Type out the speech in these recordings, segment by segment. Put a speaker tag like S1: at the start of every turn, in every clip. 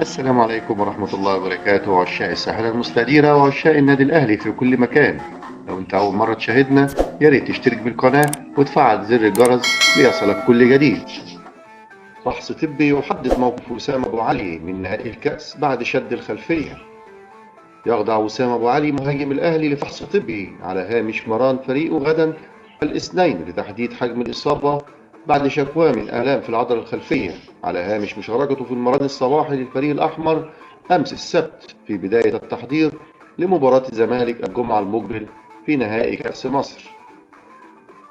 S1: السلام عليكم ورحمة الله وبركاته، عشاق الساحرة المستديرة وعشاق النادي الأهلي في كل مكان. لو أنت أول مرة تشاهدنا يا ريت تشترك بالقناة وتفعل زر الجرس ليصلك كل جديد. فحص طبي يحدد موقف وسام أبو علي من نهائي الكأس بعد شد الخلفية. يخضع وسام أبو علي مهاجم الأهلي لفحص طبي على هامش مران فريقه غدا الاثنين لتحديد حجم الإصابة بعد شكوى من آلام في العضلة الخلفية على هامش مشاركته في المران الصباحي للفريق الأحمر أمس السبت في بداية التحضير لمباراة الزمالك الجمعة المقبل في نهائي كأس مصر.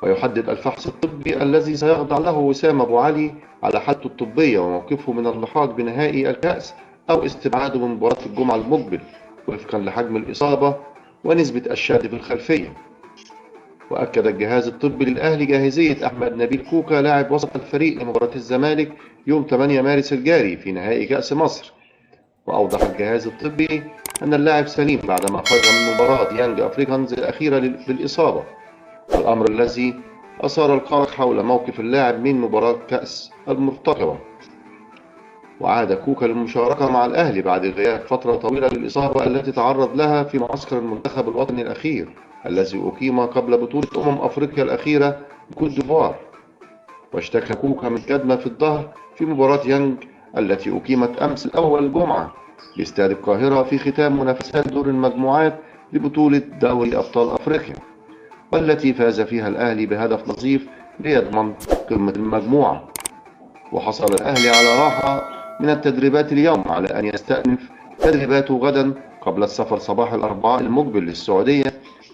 S1: ويحدد الفحص الطبي الذي سيخضع له وسام أبو علي على حالته الطبية وموقفه من اللحاق بنهائي الكأس أو استبعاده من مباراة الجمعة المقبل وفقا لحجم الإصابة ونسبة الشد في الخلفية. وأكد الجهاز الطبي للأهلي جاهزية أحمد نبيل كوكا لاعب وسط الفريق لمباراة الزمالك يوم 8 مارس الجاري في نهائي كأس مصر. وأوضح الجهاز الطبي أن اللاعب سليم بعدما خرج من مباراة يانج أفريكانز الأخيرة بالإصابة، الأمر الذي أثار القلق حول موقف اللاعب من مباراة كأس المرتقبة. وعاد كوكا للمشاركة مع الأهلي بعد غياب فترة طويلة للإصابة التي تعرض لها في معسكر المنتخب الوطني الأخير الذي أقيم قبل بطولة أفريقيا الأخيرة بكوت ديفوار. واشتكى كوكا من كدمة في الظهر في مباراة يانج التي أقيمت أمس الأول الجمعة باستاد القاهرة في ختام منافسات دور المجموعات لبطولة دوري أبطال أفريقيا، والتي فاز فيها الأهلي بهدف نظيف ليضمن قمة المجموعة. وحصل الأهلي على راحة من التدريبات اليوم على أن يستأنف تدريباته غدا قبل السفر صباح الأربعاء المقبل للسعودية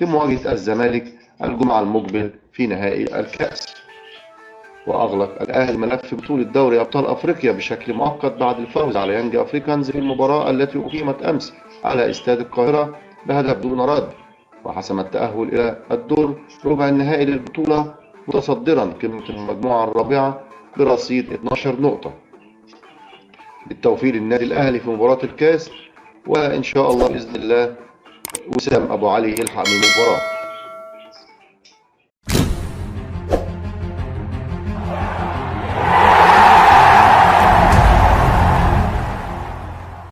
S1: لمواجهة الزمالك الجمعة المقبل في نهائي الكأس. وأغلق الأهلي ملف بطولة دوري أبطال أفريقيا بشكل مؤقت بعد الفوز على يانج أفريكانز في المباراة التي أقيمت أمس على استاد القاهرة بهدف دون رد، وحسم التأهل إلى الدور ربع النهائي للبطولة متصدرا قمة المجموعة الرابعة برصيد 12 نقطة. بالتوفيق للنادي الأهلي في مباراة الكاس، وإن شاء الله بإذن الله وسام أبو علي يلحق من المباراة.